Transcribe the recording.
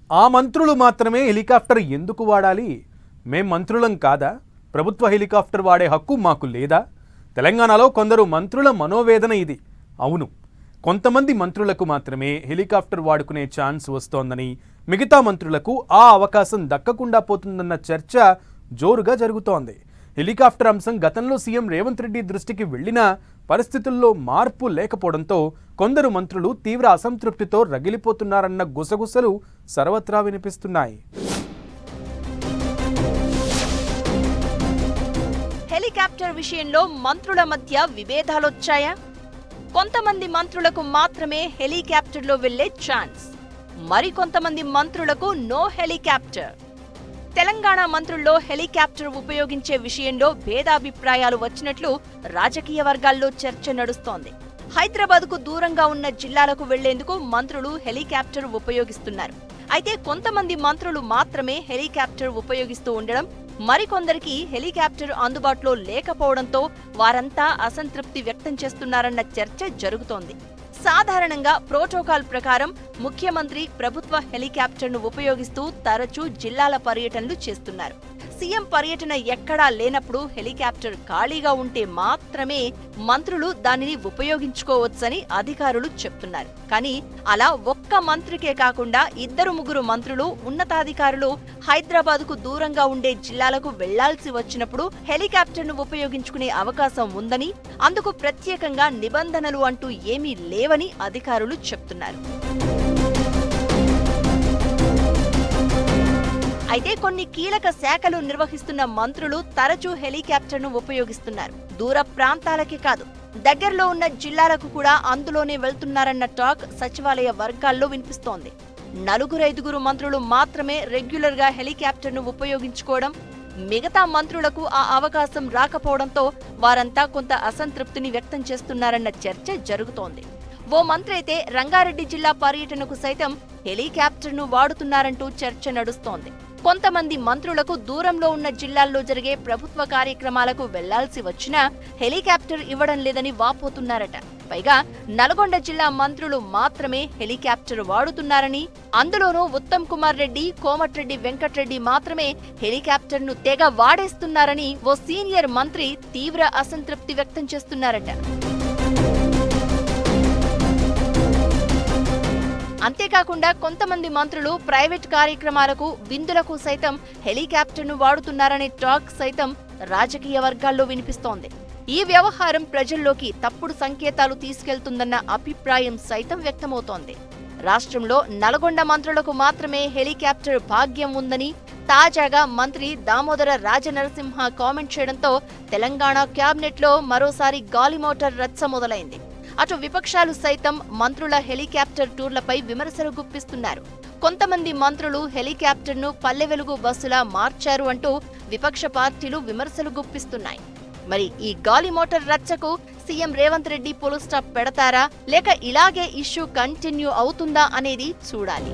ఆ మంత్రులు మాత్రమే హెలికాప్టర్ ఎందుకు వాడాలి? మేం మంత్రులం కాదా? ప్రభుత్వ హెలికాప్టర్ వాడే హక్కు మాకు లేదా? తెలంగాణలో కొందరు మంత్రుల మనోవేదన ఇది. అవును, కొంతమంది మంత్రులకు మాత్రమే హెలికాప్టర్ వాడుకునే ఛాన్స్ వస్తోందని, మిగతా మంత్రులకు ఆ అవకాశం దక్కకుండా పోతుందన్న చర్చ జోరుగా జరుగుతోంది. హెలికాప్టర్ అంశం గతంలో సీఎం రేవంత్ రెడ్డి దృష్టికి వెళ్లినా పరిస్థితుల్లో మార్పు లేకపోవడంతో కొందరు మంత్రులు తీవ్ర అసంతృప్తితో రగిలిపోతున్నారన్న గుసగుసలు సర్వత్రా వినిపిస్తున్నాయి. హెలికాప్టర్ విషయంలో మంత్రుల మధ్య విభేదాలొచ్చాయా? కొంతమంది మంత్రులకు మాత్రమే హెలికాప్టర్లో వెళ్లే ఛాన్స్, మరికొంతమంది మంత్రులకు నో హెలికాప్టర్. తెలంగాణ మంత్రుల్లో హెలికాప్టర్ ఉపయోగించే విషయంలో భేదాభిప్రాయాలు వచ్చినట్లు రాజకీయ వర్గాల్లో చర్చ నడుస్తోంది. హైదరాబాద్కు దూరంగా ఉన్న జిల్లాలకు వెళ్లేందుకు మంత్రులు హెలికాప్టర్ ఉపయోగిస్తున్నారు. అయితే కొంతమంది మంత్రులు మాత్రమే హెలికాప్టర్ ఉపయోగిస్తూ ఉండడం, మరికొందరికి హెలికాప్టర్ అందుబాటులో లేకపోవడంతో వారంతా అసంతృప్తి వ్యక్తం చేస్తున్నారన్న చర్చ జరుగుతోంది. సాధారణంగా ప్రోటోకాల్ ప్రకారం ముఖ్యమంత్రి ప్రభుత్వ హెలికాప్టర్ను ఉపయోగిస్తూ తరచూ జిల్లాల పర్యటనలు చేస్తున్నారు. సీఎం పర్యటన ఎక్కడా లేనప్పుడు హెలికాప్టర్ ఖాళీగా ఉంటే మాత్రమే మంత్రులు దానిని ఉపయోగించుకోవచ్చని అధికారులు చెప్తున్నారు. కానీ అలా ఒక్క మంత్రికే కాకుండా 2-3 మంత్రులు, ఉన్నతాధికారులు హైదరాబాద్కు దూరంగా ఉండే జిల్లాలకు వెళ్లాల్సి వచ్చినప్పుడు హెలికాప్టర్ను ఉపయోగించుకునే అవకాశం ఉందని, అందుకు ప్రత్యేకంగా నిబంధనలు అంటూ ఏమీ లేవని అధికారులు చెప్తున్నారు. అయితే కొన్ని కీలక శాఖలు నిర్వహిస్తున్న మంత్రులు తరచూ హెలికాప్టర్ను ఉపయోగిస్తున్నారు. దూర ప్రాంతాలకే కాదు, దగ్గరలో ఉన్న జిల్లాలకు కూడా అందులోనే వెళ్తున్నారన్న టాక్ సచివాలయ వర్గాల్లో వినిపిస్తోంది. 4-5 మంత్రులు మాత్రమే రెగ్యులర్గా హెలికాప్టర్ను ఉపయోగించుకోవడం, మిగతా మంత్రులకు ఆ అవకాశం రాకపోవడంతో వారంతా కొంత అసంతృప్తిని వ్యక్తం చేస్తున్నారన్న చర్చ జరుగుతోంది. ఓ మంత్రి అయితే రంగారెడ్డి జిల్లా పర్యటనకు సైతం హెలికాప్టర్ను వాడుతున్నారంటూ చర్చ నడుస్తోంది. కొంతమంది మంత్రులకు దూరంలో ఉన్న జిల్లాల్లో జరిగే ప్రభుత్వ కార్యక్రమాలకు వెళ్లాల్సి వచ్చినా హెలికాప్టర్ ఇవ్వడం లేదని వాపోతున్నారట. పైగా నల్గొండ జిల్లా మంత్రులు మాత్రమే హెలికాప్టర్ వాడుతున్నారని, అందులోనూ ఉత్తమ్ కుమార్ రెడ్డి, కోమటిరెడ్డి వెంకటరెడ్డి మాత్రమే హెలికాప్టర్ను తెగ వాడేస్తున్నారని ఓ సీనియర్ మంత్రి తీవ్ర అసంతృప్తి వ్యక్తం చేస్తున్నారట. అంతేకాకుండా కొంతమంది మంత్రులు ప్రైవేట్ కార్యక్రమాలకు, విందులకు సైతం హెలికాప్టర్ను వాడుతున్నారనే టాక్ సైతం రాజకీయ వర్గాల్లో వినిపిస్తోంది. ఈ వ్యవహారం ప్రజల్లోకి తప్పుడు సంకేతాలు తీసుకెళ్తుందన్న అభిప్రాయం సైతం వ్యక్తమవుతోంది. రాష్ట్రంలో నల్గొండ మంత్రులకు మాత్రమే హెలికాప్టర్ భాగ్యం ఉందని తాజాగా మంత్రి దామోదర రాజనరసింహ కామెంట్ చేయడంతో తెలంగాణ క్యాబినెట్లో మరోసారి గాలిమోటార్ రచ్చ మొదలైంది. అటు విపక్షాలు సైతం మంత్రుల హెలికాప్టర్ టూర్లపై విమర్శలు గుప్పిస్తున్నారు. కొంతమంది మంత్రులు హెలికాప్టర్ను పల్లె వెలుగు బస్సులా మార్చారు అంటూ విపక్ష పార్టీలు విమర్శలు గుప్పిస్తున్నాయి. మరి ఈ గాలి మోటార్ రచ్చకు CM Revanth Reddy full stop పెడతారా, లేక ఇలాగే ఇష్యూ కంటిన్యూ అవుతుందా అనేది చూడాలి.